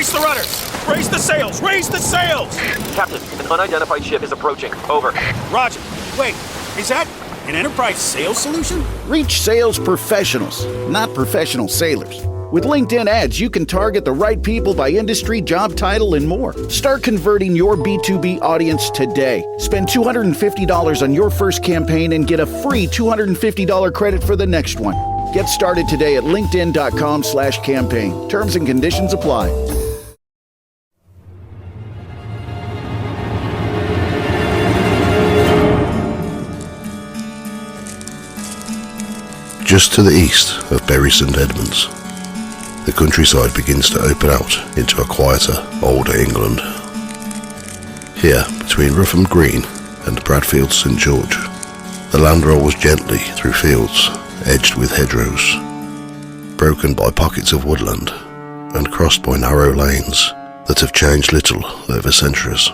Brace the rudders! Raise the sails! Raise the sails! Captain, an unidentified ship is approaching. Over. Roger. Wait, is that an Enterprise sales solution? Reach sales professionals, not professional sailors. With LinkedIn ads, you can target the right people by industry, job title, and more. Start converting your B2B audience today. Spend $250 on your first campaign and get a free $250 credit for the next one. Get started today at linkedin.com/campaign. Terms and conditions apply. Just to the east of Bury St Edmunds, the countryside begins to open out into a quieter, older England. Here, between Rougham Green and Bradfield St George, the land rolls gently through fields edged with hedgerows, broken by pockets of woodland and crossed by narrow lanes that have changed little over centuries.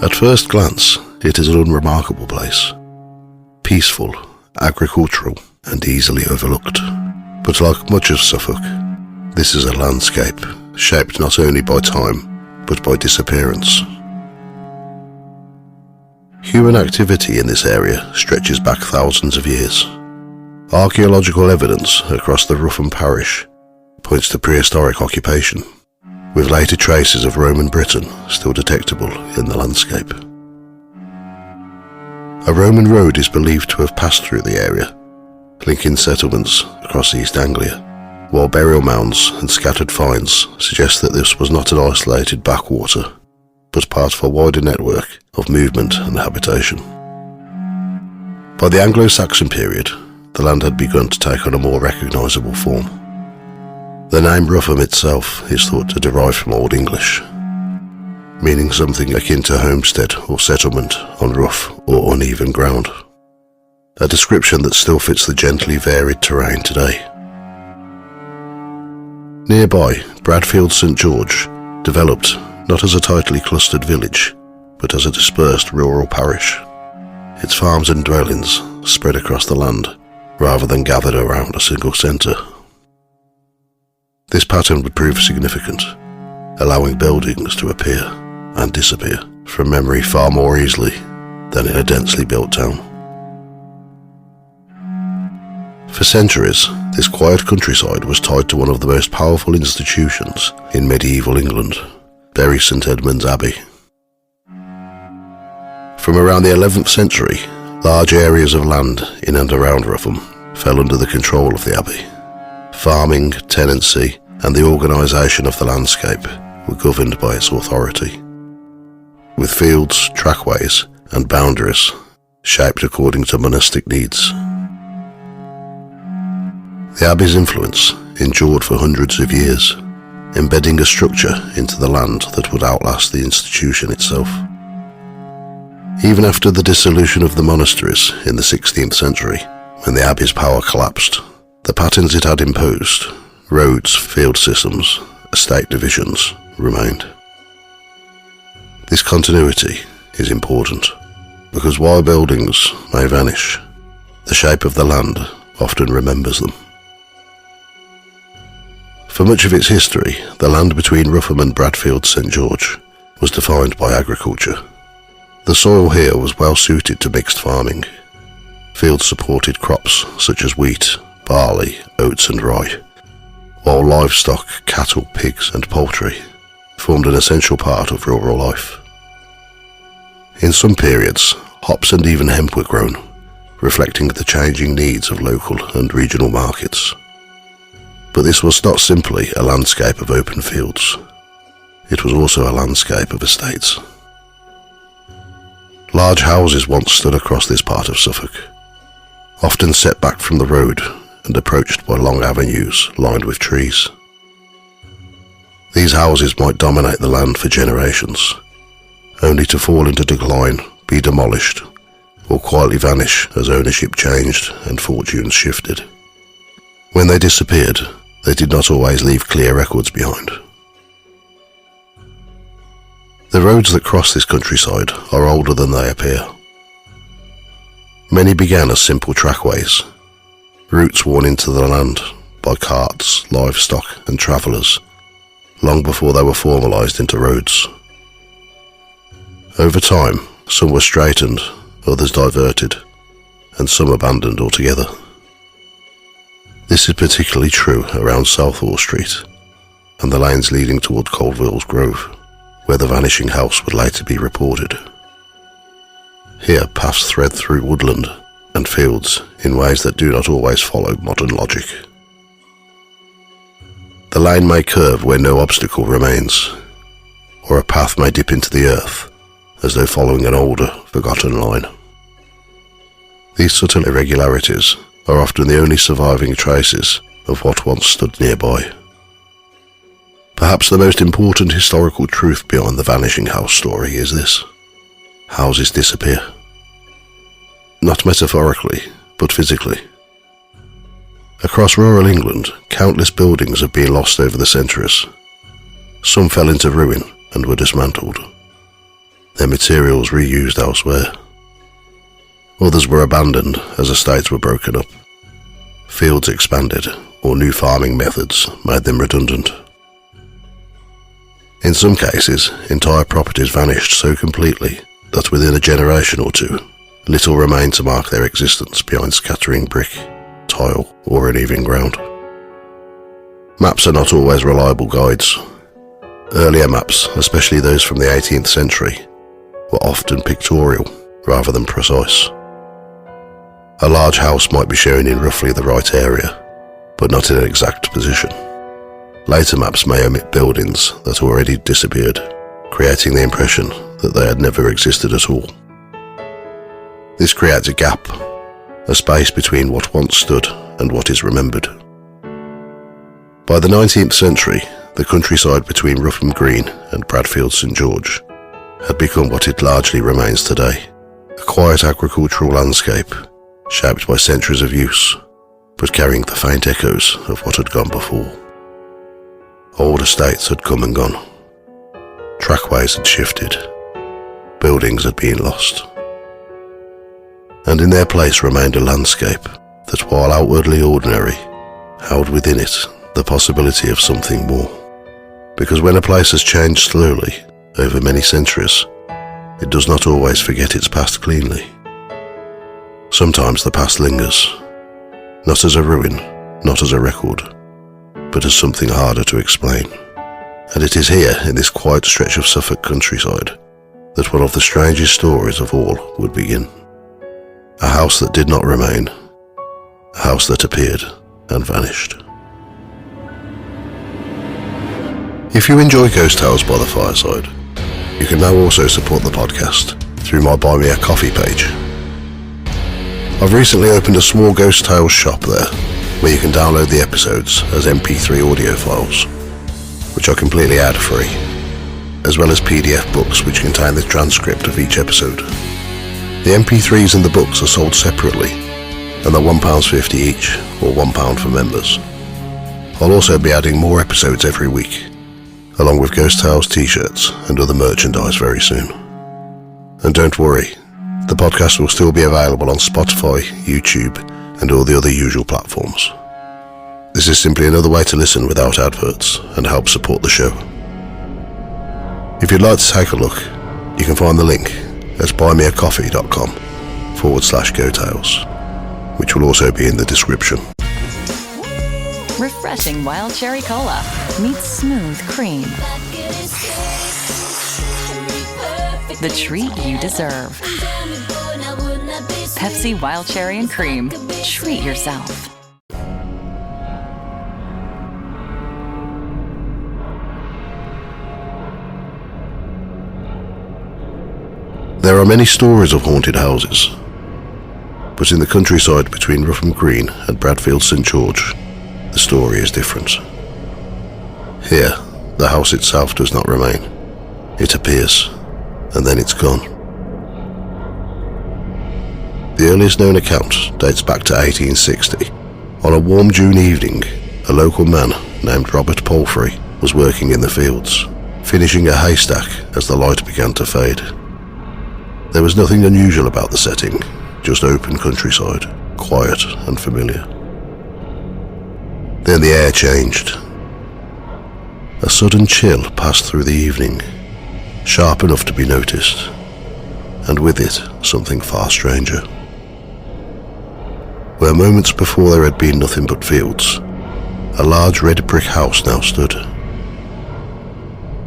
At first glance, it is an unremarkable place. Peaceful, agricultural, and easily overlooked. But like much of Suffolk, this is a landscape shaped not only by time, but by disappearance. Human activity in this area stretches back thousands of years. Archaeological evidence across the Rougham parish points to prehistoric occupation, with later traces of Roman Britain still detectable in the landscape. A Roman road is believed to have passed through the area, linking settlements across East Anglia, while burial mounds and scattered finds suggest that this was not an isolated backwater, but part of a wider network of movement and habitation. By the Anglo-Saxon period, the land had begun to take on a more recognisable form. The name Rougham itself is thought to derive from Old English, meaning something akin to homestead or settlement on rough or uneven ground. A description that still fits the gently varied terrain today. Nearby, Bradfield St George developed not as a tightly clustered village, but as a dispersed rural parish. Its farms and dwellings spread across the land, rather than gathered around a single centre. This pattern would prove significant, allowing buildings to appear and disappear from memory far more easily than in a densely built town. For centuries, this quiet countryside was tied to one of the most powerful institutions in medieval England, Bury St Edmunds Abbey. From around the 11th century, large areas of land in and around Rougham fell under the control of the abbey. Farming, tenancy, and the organisation of the landscape were governed by its authority, with fields, trackways, and boundaries shaped according to monastic needs. The abbey's influence endured for hundreds of years, embedding a structure into the land that would outlast the institution itself. Even after the dissolution of the monasteries in the 16th century, when the abbey's power collapsed, the patterns it had imposed, roads, field systems, estate divisions, remained. This continuity is important, because while buildings may vanish, the shape of the land often remembers them. For much of its history, the land between Rougham and Bradfield St George was defined by agriculture. The soil here was well suited to mixed farming. Fields supported crops such as wheat, barley, oats and rye, while livestock, cattle, pigs and poultry formed an essential part of rural life. In some periods, hops and even hemp were grown, reflecting the changing needs of local and regional markets. But this was not simply a landscape of open fields. It was also a landscape of estates. Large houses once stood across this part of Suffolk, often set back from the road and approached by long avenues lined with trees. These houses might dominate the land for generations, only to fall into decline, be demolished, or quietly vanish as ownership changed and fortunes shifted. When they disappeared, they did not always leave clear records behind. The roads that cross this countryside are older than they appear. Many began as simple trackways, routes worn into the land by carts, livestock and travellers, long before they were formalised into roads. Over time, some were straightened, others diverted, and some abandoned altogether. This is particularly true around Southall Street and the lanes leading toward Coldville's Grove, where the Vanishing house would later be reported. Here paths thread through woodland and fields in ways that do not always follow modern logic. The lane may curve where no obstacle remains, or a path may dip into the earth, as though following an older, forgotten line. These subtle irregularities are often the only surviving traces of what once stood nearby. Perhaps the most important historical truth behind the Vanishing house story is this: houses disappear. Not metaphorically, but physically. Across rural England, countless buildings have been lost over the centuries. Some fell into ruin and were dismantled, their materials reused elsewhere. Others were abandoned as estates were broken up. Fields expanded, or new farming methods made them redundant. In some cases, entire properties vanished so completely that within a generation or two, little remained to mark their existence beyond scattering brick, tile, or uneven ground. Maps are not always reliable guides. Earlier maps, especially those from the 18th century, were often pictorial rather than precise. A large house might be shown in roughly the right area, but not in an exact position. Later maps may omit buildings that already disappeared, creating the impression that they had never existed at all. This creates a gap, a space between what once stood and what is remembered. By the 19th century, the countryside between Rougham Green and Bradfield St George had become what it largely remains today, a quiet agricultural landscape shaped by centuries of use, but carrying the faint echoes of what had gone before. Old estates had come and gone. Trackways had shifted. Buildings had been lost. And in their place remained a landscape that, while outwardly ordinary, held within it the possibility of something more. Because when a place has changed slowly over many centuries, it does not always forget its past cleanly. Sometimes the past lingers, not as a ruin, not as a record, but as something harder to explain. And it is here, in this quiet stretch of Suffolk countryside, that one of the strangest stories of all would begin. A house that did not remain, a house that appeared and vanished. If you enjoy Ghost Tales by the Fireside, you can now also support the podcast through my Buy Me a Coffee page. I've recently opened a small Ghost Tales shop there, where you can download the episodes as MP3 audio files, which are completely ad-free, as well as PDF books which contain the transcript of each episode. The MP3s and the books are sold separately, and they're £1.50 each, or £1 for members. I'll also be adding more episodes every week, along with Ghost Tales t-shirts and other merchandise very soon. And don't worry, the podcast will still be available on Spotify, YouTube, and all the other usual platforms. This is simply another way to listen without adverts and help support the show. If you'd like to take a look, you can find the link at buymeacoffee.com/GoTales, which will also be in the description. Refreshing wild cherry cola meets smooth cream. The treat you deserve. Pepsi Wild Cherry and Cream. Treat yourself. There are many stories of haunted houses, but in the countryside between Rougham Green and Bradfield St George, the story is different. Here, the house itself does not remain. It appears, and then it's gone. The earliest known account dates back to 1860. On a warm June evening, a local man named Robert Palfrey was working in the fields, finishing a haystack as the light began to fade. There was nothing unusual about the setting, just open countryside, quiet and familiar. Then the air changed. A sudden chill passed through the evening, sharp enough to be noticed, and with it something far stranger. Where moments before there had been nothing but fields, a large red brick house now stood.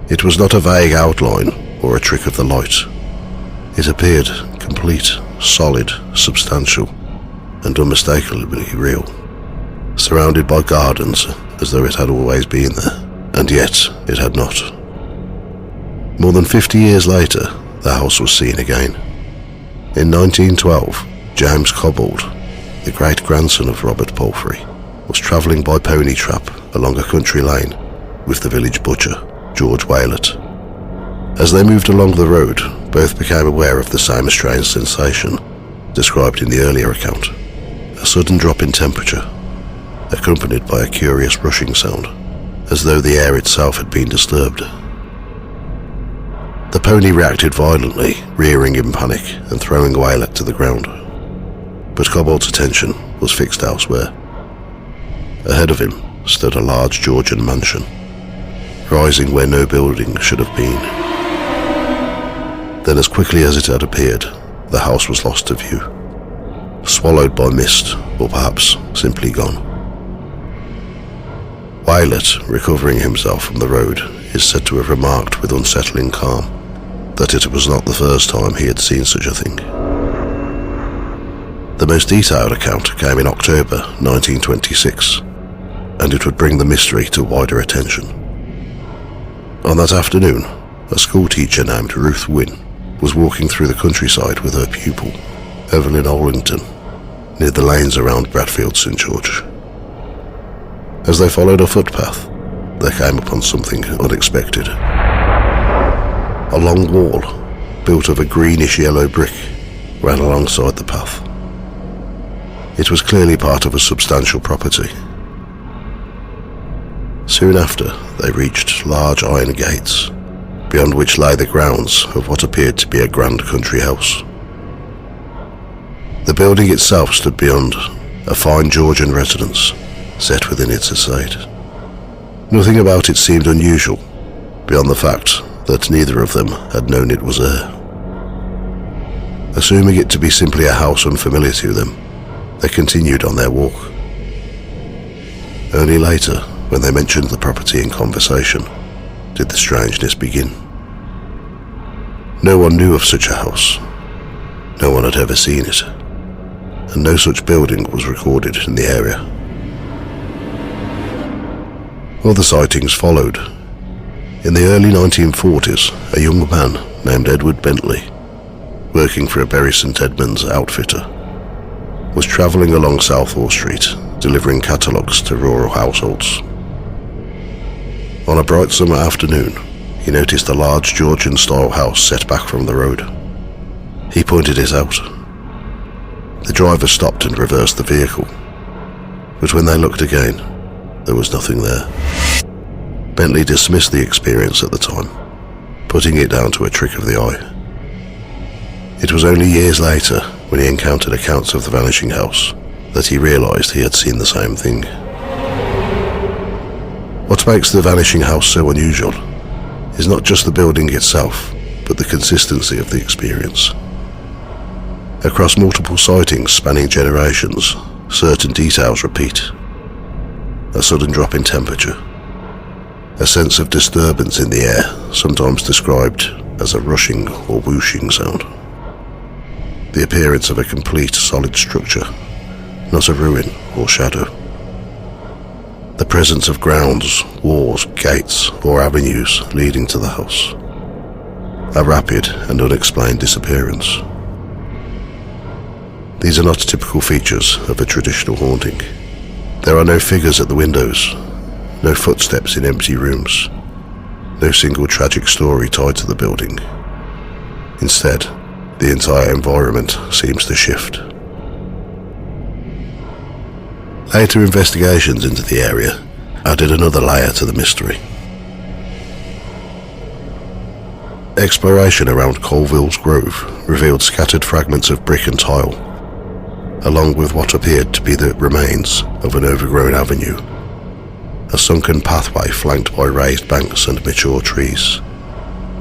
It was not a vague outline or a trick of the light. It appeared complete, solid, substantial, and unmistakably real, surrounded by gardens as though it had always been there, and yet it had not. More than 50 years later, the house was seen again. In 1912, James Cobbold, the great-grandson of Robert Palfrey, was travelling by pony trap along a country lane with the village butcher, George Waylett. As they moved along the road, both became aware of the same strange sensation described in the earlier account, a sudden drop in temperature, accompanied by a curious rushing sound, as though the air itself had been disturbed. The pony reacted violently, rearing in panic and throwing Waylett to the ground. But Cobbold's attention was fixed elsewhere. Ahead of him stood a large Georgian mansion, rising where no building should have been. Then, as quickly as it had appeared, the house was lost to view, swallowed by mist, or perhaps simply gone. Waylett, recovering himself from the road, is said to have remarked with unsettling calm that it was not the first time he had seen such a thing. The most detailed account came in October 1926, and it would bring the mystery to wider attention. On that afternoon, a schoolteacher named Ruth Wynne was walking through the countryside with her pupil, Evelyn Ollington, near the lanes around Bradfield, St. George. As they followed a footpath, they came upon something unexpected. A long wall, built of a greenish-yellow brick, ran alongside the path. It was clearly part of a substantial property. Soon after, they reached large iron gates, beyond which lay the grounds of what appeared to be a grand country house. The building itself stood beyond, a fine Georgian residence set within its estate. Nothing about it seemed unusual, beyond the fact that neither of them had known it was there. Assuming it to be simply a house unfamiliar to them, they continued on their walk. Only later, when they mentioned the property in conversation, did the strangeness begin. No one knew of such a house. No one had ever seen it, and no such building was recorded in the area. Other sightings followed. In the early 1940s, a young man named Edward Bentley, working for a Bury St Edmunds outfitter, was travelling along Southall Street, delivering catalogues to rural households. On a bright summer afternoon, he noticed a large Georgian-style house set back from the road. He pointed it out. The driver stopped and reversed the vehicle, but when they looked again, there was nothing there. Bentley dismissed the experience at the time, putting it down to a trick of the eye. It was only years later, when he encountered accounts of the Vanishing house, that he realised he had seen the same thing. What makes the Vanishing house so unusual is not just the building itself, but the consistency of the experience. Across multiple sightings spanning generations, certain details repeat. A sudden drop in temperature, a sense of disturbance in the air, sometimes described as a rushing or whooshing sound. The appearance of a complete solid structure, not a ruin or shadow. The presence of grounds, walls, gates, or avenues leading to the house. A rapid and unexplained disappearance. These are not typical features of a traditional haunting. There are no figures at the windows, no footsteps in empty rooms, no single tragic story tied to the building. Instead, the entire environment seems to shift. Later investigations into the area added another layer to the mystery. Exploration around Colville's Grove revealed scattered fragments of brick and tile, along with what appeared to be the remains of an overgrown avenue a sunken pathway flanked by raised banks and mature trees,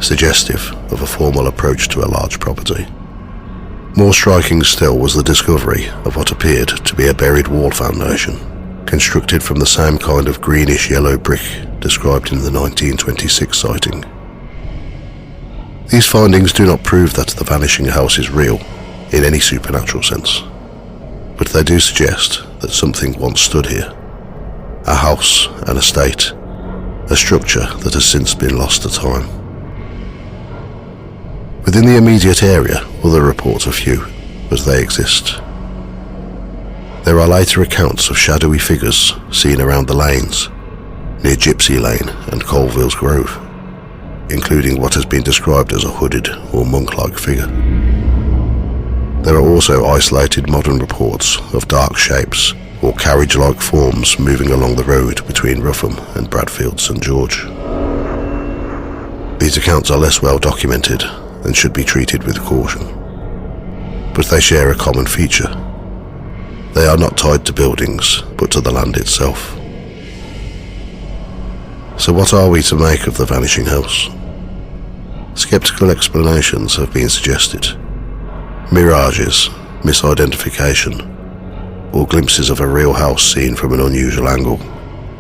suggestive of a formal approach to a large property. More striking still was the discovery of what appeared to be a buried wall foundation, constructed from the same kind of greenish-yellow brick described in the 1926 sighting. These findings do not prove that the vanishing house is real in any supernatural sense, but they do suggest that something once stood here. A house, an estate, a structure that has since been lost to time. Within the immediate area, other reports are few, but they exist. There are later accounts of shadowy figures seen around the lanes, near Gypsy Lane and Colville's Grove, including what has been described as a hooded or monk-like figure. There are also isolated modern reports of dark shapes or carriage-like forms moving along the road between Rougham and Bradfield St George. These accounts are less well documented and should be treated with caution, but they share a common feature. They are not tied to buildings, but to the land itself. So what are we to make of the vanishing house? Skeptical explanations have been suggested. Mirages, misidentification, or glimpses of a real house seen from an unusual angle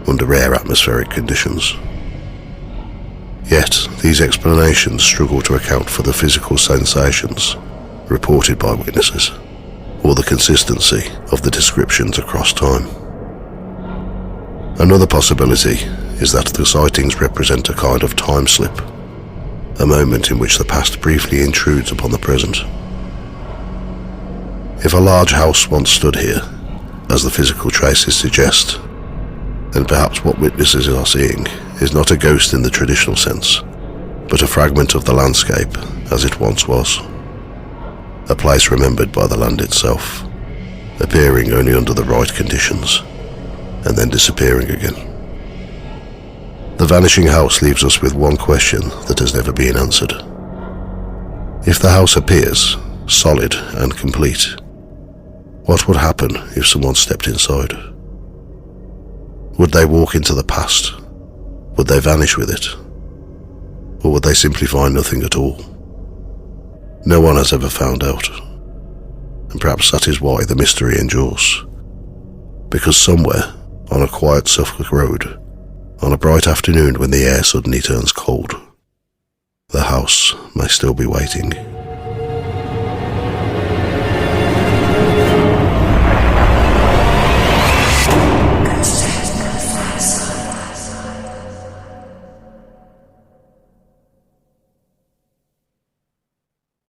under rare atmospheric conditions. Yet, these explanations struggle to account for the physical sensations reported by witnesses, or the consistency of the descriptions across time. Another possibility is that the sightings represent a kind of time slip, a moment in which the past briefly intrudes upon the present. If a large house once stood here, as the physical traces suggest, then perhaps what witnesses are seeing is not a ghost in the traditional sense, but a fragment of the landscape as it once was. A place remembered by the land itself, appearing only under the right conditions, and then disappearing again. The vanishing house leaves us with one question that has never been answered. If the house appears solid and complete, what would happen if someone stepped inside? Would they walk into the past? Would they vanish with it? Or would they simply find nothing at all? No one has ever found out. And perhaps that is why the mystery endures. Because somewhere, on a quiet Suffolk road, on a bright afternoon when the air suddenly turns cold, the house may still be waiting.